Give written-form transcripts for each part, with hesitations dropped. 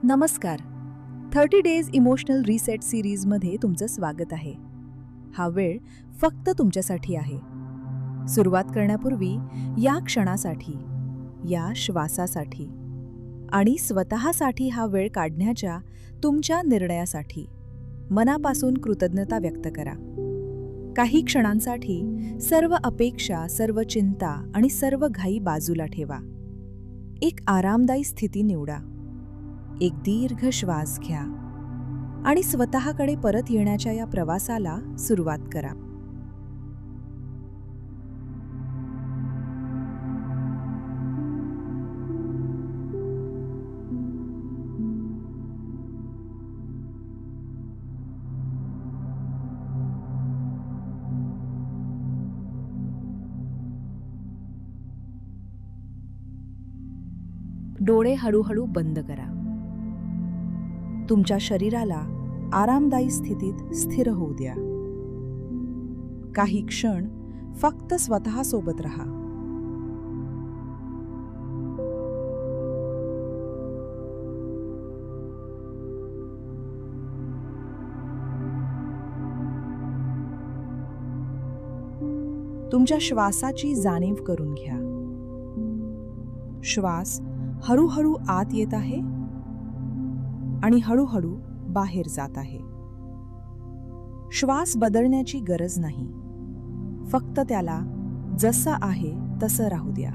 नमस्कार. 30 days emotional reset सिरीजमध्ये तुमचं स्वागत आहे. हा वेळ फक्त तुमच्यासाठी आहे. सुरुवात करण्यापूर्वी या क्षणासाठी, या श्वासासाठी आणि स्वतःसाठी हा वेळ काढण्याच्या तुमच्या निर्णयासाठी मनापासून कृतज्ञता व्यक्त करा. काही क्षणांसाठी सर्व अपेक्षा, सर्व चिंता आणि सर्व घाई बाजूला ठेवा. एक आरामदायी स्थिती निवडा. एक दीर्घ श्वास घ्या आणि स्वतःकडे परत येण्याच्या या प्रवासाला सुरुवात करा. डोळे हळूहळू बंद करा. तुमच्या शरीराला आरामदायी स्थितीत स्थिर होऊ द्या. काही क्षण फक्त स्वतःसोबत राहा. तुमच्या श्वासाची जाणीव करून घ्या. श्वास हळूहळू आत येत आहे आणि हळूहळू बाहेर जात आहे. श्वास बदलण्याची गरज नाही, फक्त त्याला जसं आहे तसं राहू द्या.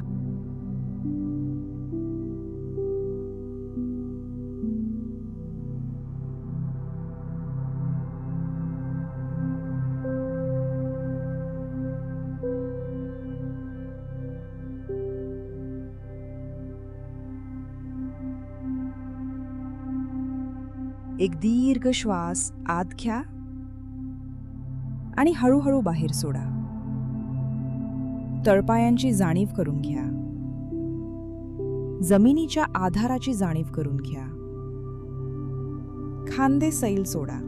एक दीर्घ श्वास आत घ्या आणि हळूहळू बाहेर सोडा. तळपायांची जाणीव करून घ्या. जमिनीच्या आधाराची जाणीव करून घ्या. खांदे सैल सोडा.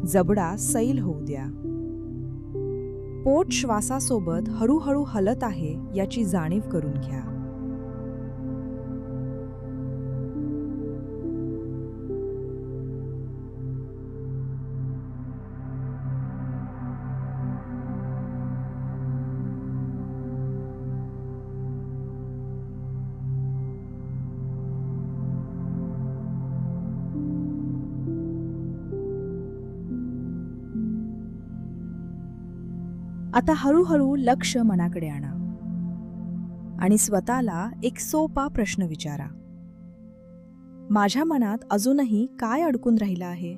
जबडा सैल होऊ द्या. पोट श्वासासोबत हळूहळू हलत आहे याची जाणीव करून घ्या. आता हळूहळू लक्ष मनाकडे आणा आणि स्वतःला एक सोपा प्रश्न विचारा. माझ्या मनात अजूनही काय अडकून राहिलं आहे?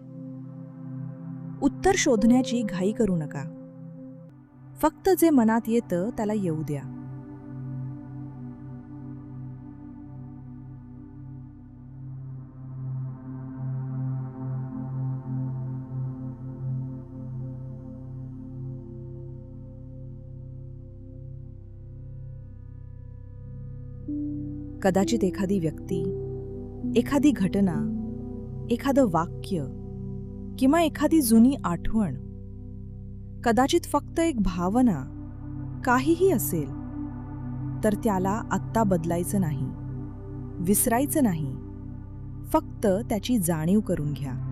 उत्तर शोधण्याची घाई करू नका. फक्त जे मनात येतं त्याला येऊ द्या. कदाचित एखादी व्यक्ती, एखादी घटना, एखादं वाक्य किंवा एखादी जुनी आठवण, कदाचित फक्त एक भावना, काहीही असेल, तर त्याला आत्ता बदलायचं नाही, विसरायचं नाही. फक्त त्याची जाणीव करून घ्या.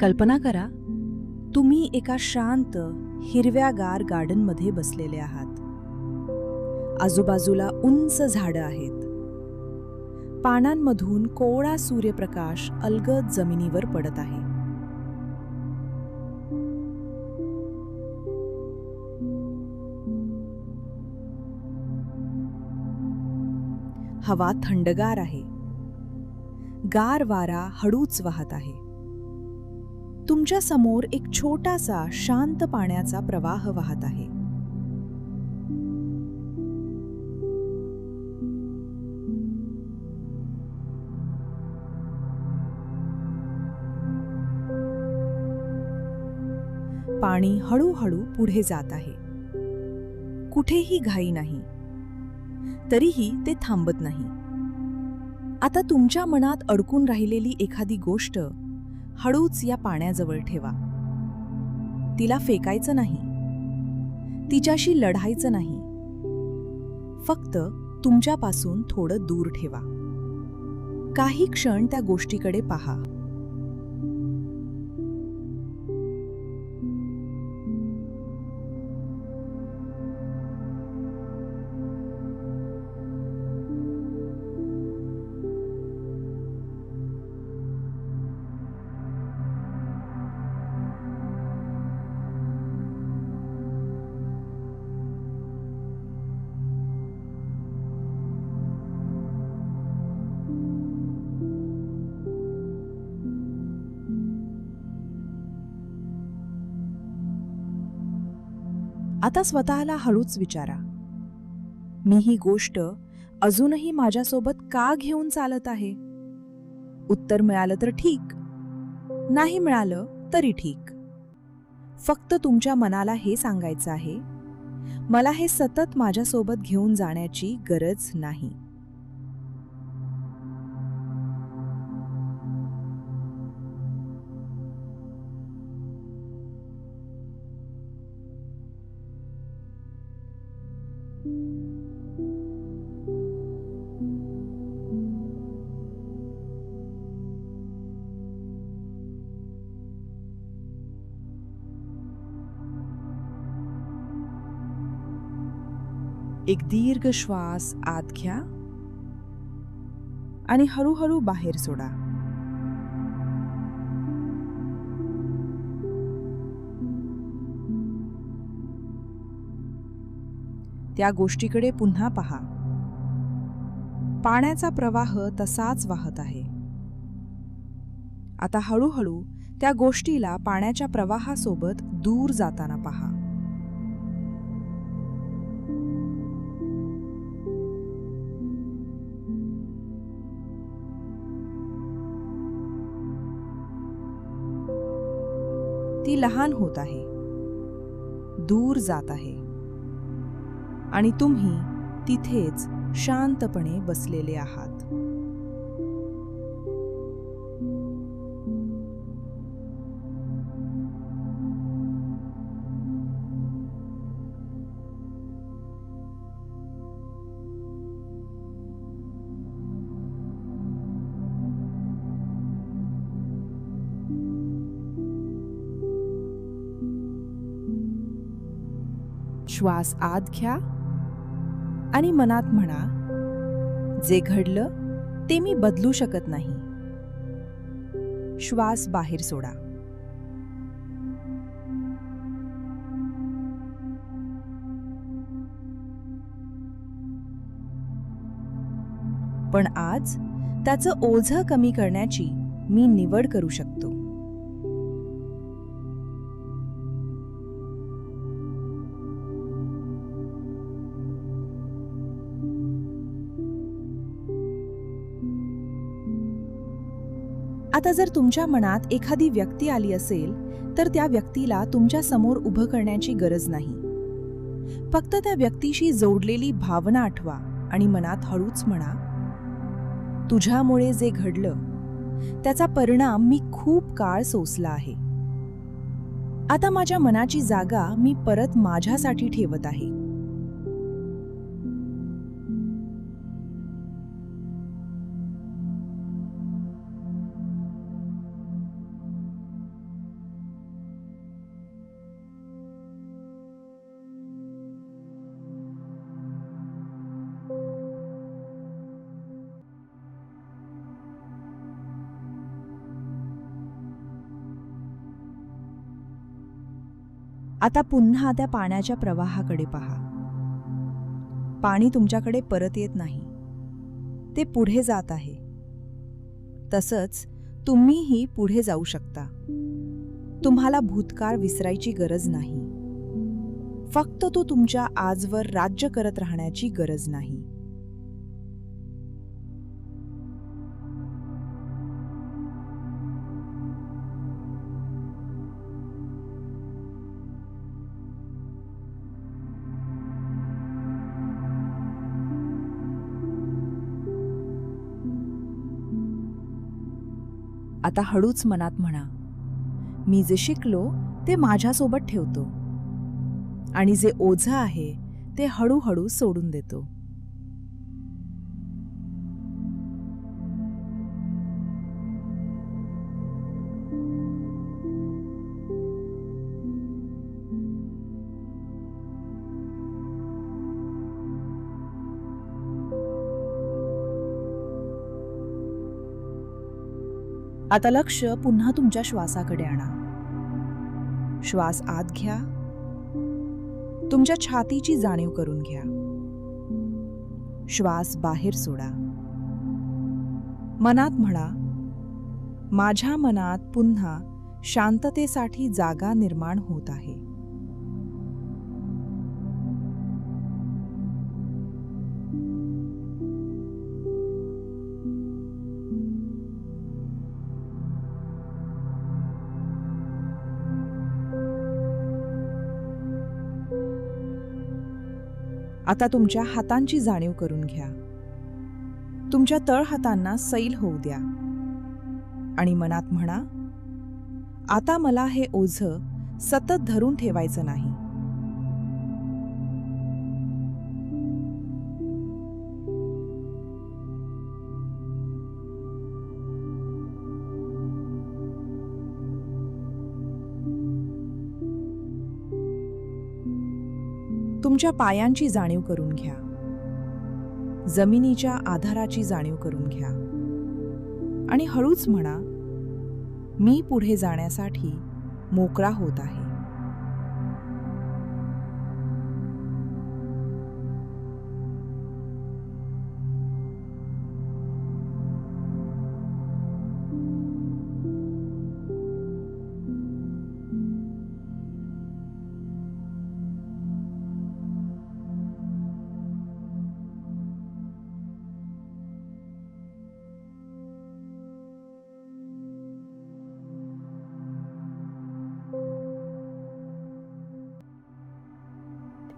कल्पना करा, तुम्ही एका शांत, हिरव्यागार गार्डनमध्ये बसलेले आहात. आजूबाजूला उंच झाडं आहेत. पानांमधून कोवळा सूर्यप्रकाश अलगद जमिनीवर पडत आहे. हवा थंडगार आहे. गार वारा हळूच वाहत आहे. तुमच्या समोर एक छोटासा शांत पाण्याचा प्रवाह वाहत आहे. पाणी हळूहळू पुढे जात आहे. कुठेही घाई नाही, तरीही ते थांबत नाही. आता तुमच्या मनात अडकून राहिलेली एखादी गोष्ट हळूच या पाण्याजवळ ठेवा. तिला फेकायचं नाही, तिच्याशी लढायचं नाही. फक्त तुमच्यापासून थोडं दूर ठेवा. काही क्षण त्या गोष्टीकडे पहा. आता स्वतःला हळूच विचारा, मी ही गोष्ट अजूनही माझ्यासोबत का घेऊन चालत आहे? उत्तर मिळालं तर ठीक, नाही मिळालं तरी ठीक. फक्त तुमच्या मनाला हे सांगायचं आहे, मला हे सतत माझ्यासोबत घेऊन जाण्याची गरज नाही. एक दीर्घ श्वास आत घ्या आणि हळूहळू बाहेर सोडा. त्या गोष्टीकडे पुन्हा पहा. पाण्याचा प्रवाह तसाच वाहत आहे. आता हळूहळू त्या गोष्टीला पाण्याच्या प्रवाहासोबत दूर जाताना पहा. ती लहान होत आहे, दूर जात आहे आणि तुम्ही तिथेच शांतपणे बसलेले आहात. श्वास आत घ्या आणि मनात म्हणा, जे घडलं ते मी बदलू शकत नाही. श्वास बाहेर सोडा. पण आज त्याचं ओझं कमी करण्याची मी निवड करू शकतो. आता जर तुमच्या मनात एखादी व्यक्ती आली असेल, तर त्या व्यक्तीला तुमच्या समोर उभं करण्याची गरज नाही. फक्त त्या व्यक्तीशी जोडलेली भावना आठवा आणि मनात हळूच म्हणा, तुझ्यामुळे जे घडलं त्याचा परिणाम मी खूप काळ सोसला आहे. आता माझ्या मनाची जागा मी परत माझ्यासाठी ठेवत आहे. आता पुन्हा त्या पाण्याच्या प्रवाहाकडे पहा. पाणी तुमच्याकडे परत येत नाही, ते पुढे जात आहे. तसंच तुम्हीही पुढे जाऊ शकता. तुम्हाला भूतकाळ विसरायची गरज नाही. फक्त तो तुमच्या आजवर राज्य करत राहण्याची गरज नाही. आता हळूच मनात म्हणा, मी जे शिकलो ते माझ्यासोबत ठेवतो आणि जे ओझं आहे ते हळूहळू सोडून देतो. आता लक्ष पुन्हा तुमच्या श्वासाकडे आणा. श्वास आत घ्या. तुमच्या छातीची जाणीव करून घ्या. श्वास बाहेर सोडा. मनात म्हणा, माझ्या मनात पुन्हा शांततेसाठी जागा निर्माण होत आहे. आता तुमच्या हातांची जाणीव करून घ्या. तुमच्या तळहातांना सैल होऊ द्या आणि मनात म्हणा, आता मला हे ओझं सतत धरून ठेवायचं नाही. तुमच्या पायांची जाणीव करून घ्या. जमिनीच्या आधाराची जाणीव करून घ्या आणि हळूच म्हणा, मी पुढे जाण्यासाठी मोकळा होत आहे.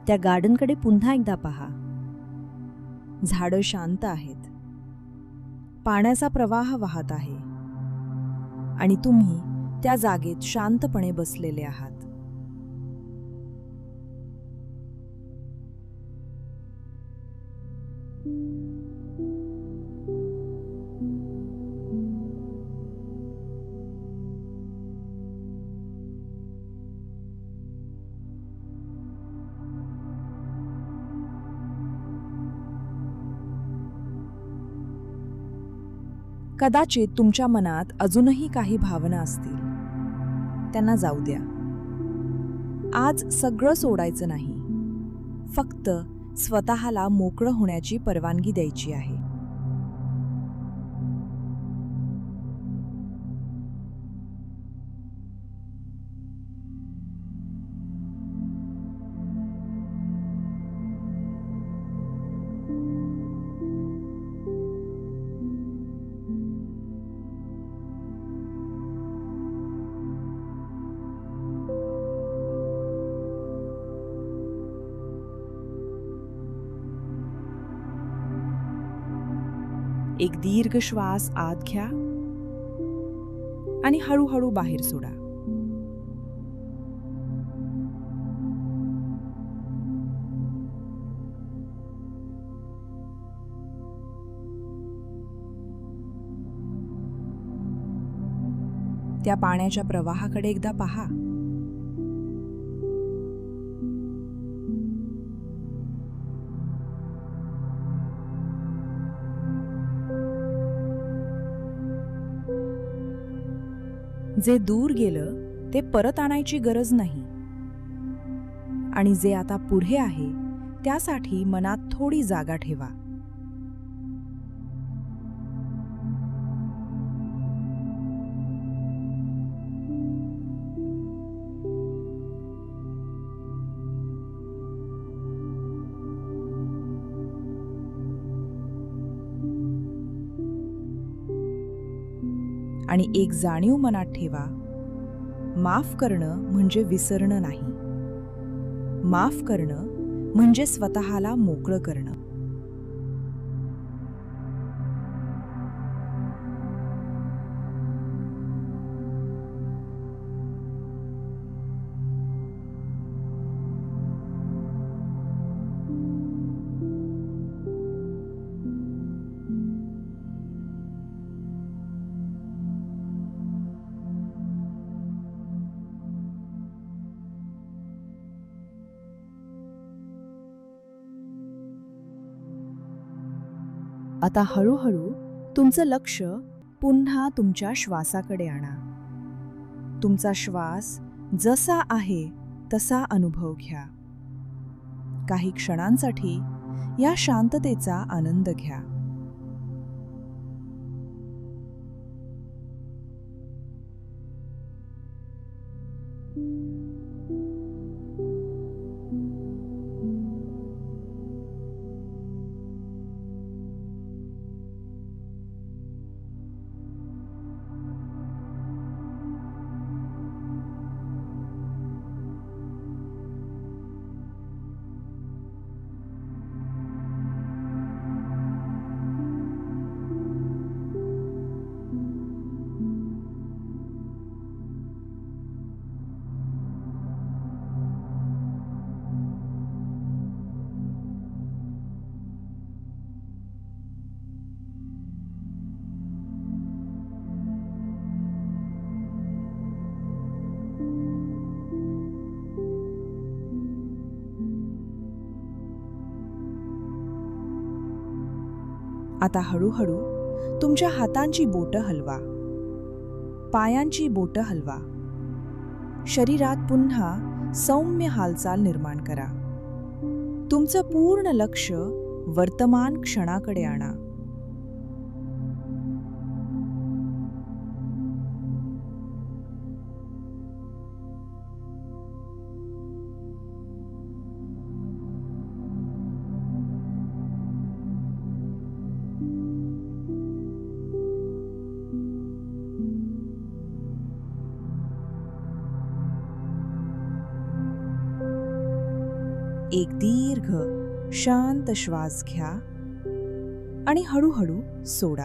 त्या गार्डनकडे पुन्हा एकदा पहा. झाडं शांत आहेत. पाण्याचा प्रवाह वाहत आहे आणि तुम्ही त्या जागेत शांतपणे बसलेले आहात. कदाचित तुमच्या मनात अजूनही काही भावना असतील. त्यांना जाऊ द्या. आज सगळं सोडायचं नाही. फक्त स्वतःला मोकळं होण्याची परवानगी द्यायची आहे. एक दीर्घ श्वास आत घ्या आणि हळूहळू बाहेर सोडा. त्या पाण्याच्या प्रवाहाकडे एकदा पहा. जे दूर गेलं ते परत आणायची गरज नाही आणि जे आता पुढे आहे त्यासाठी मनात थोडी जागा ठेवा. आणि एक जाणीव मनात ठेवा, माफ करणं म्हणजे विसरणं नाही. माफ करणं म्हणजे स्वतःला मोकळं करणं. आता हळूहळू तुमचं लक्ष पुन्हा तुमच्या श्वासाकडे आणा. तुमचा श्वास जसा आहे तसा अनुभव घ्या. काही क्षणांसाठी या शांततेचा आनंद घ्या. आता हळूहळू तुमच्या हातांची बोटं हलवा, पायांची बोटं हलवा. शरीरात पुन्हा सौम्य हालचाल निर्माण करा. तुमचं पूर्ण लक्ष वर्तमान क्षणाकडे आणा. एक दीर्घ शांत श्वास घ्या आणि हळूहळू सोडा.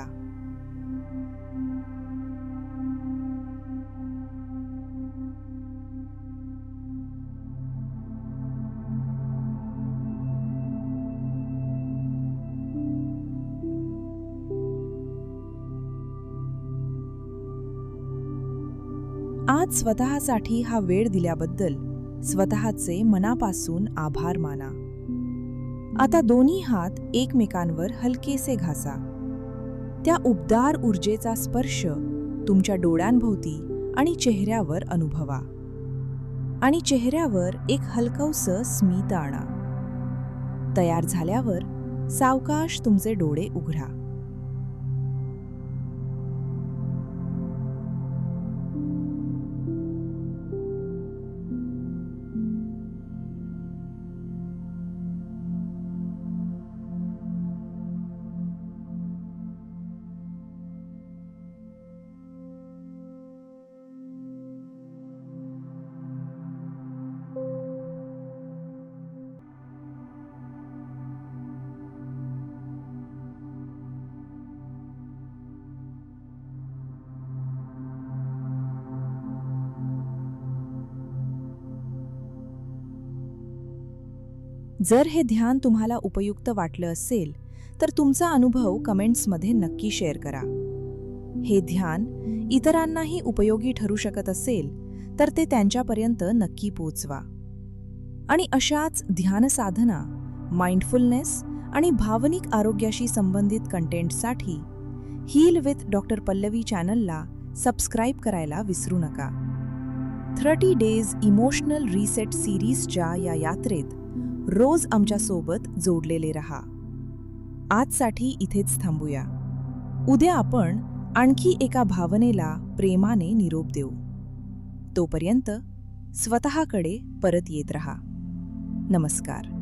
आज स्वतःसाठी हा वेळ दिल्याबद्दल स्वतःचे मनापासून आभार माना. आता दोन्ही हात एकमेकांवर हलकेसे घासा. त्या उबदार ऊर्जेचा स्पर्श तुमच्या डोळ्यांभोवती आणि चेहऱ्यावर अनुभवा. आणि चेहऱ्यावर एक हलकंसं स्मित आणा. तयार झाल्यावर सावकाश तुमचे डोळे उघडा. जर हे ध्यान तुम्हाला उपयुक्त वाटलं असेल तर तुमचा अनुभव कमेंट्समध्ये नक्की शेअर करा. हे ध्यान इतरांनाही उपयोगी ठरू शकत असेल तर ते त्यांच्यापर्यंत नक्की पोचवा. आणि अशाच ध्यान साधना, माइंडफुलनेस आणि भावनिक आरोग्याशी संबंधित कंटेंटसाठी हील विथ डॉक्टर पल्लवी चॅनलला सबस्क्राईब करायला विसरू नका. 30 डेज इमोशनल रिसेट सिरीजच्या या यात्रेत रोज आमच्यासोबत जोडलेले रहा. आजसाठी इथेच थांबूया. उद्या आपण आणखी एका भावनेला प्रेमाने निरोप देऊ. तोपर्यंत स्वतःकडे परत येत रहा. नमस्कार.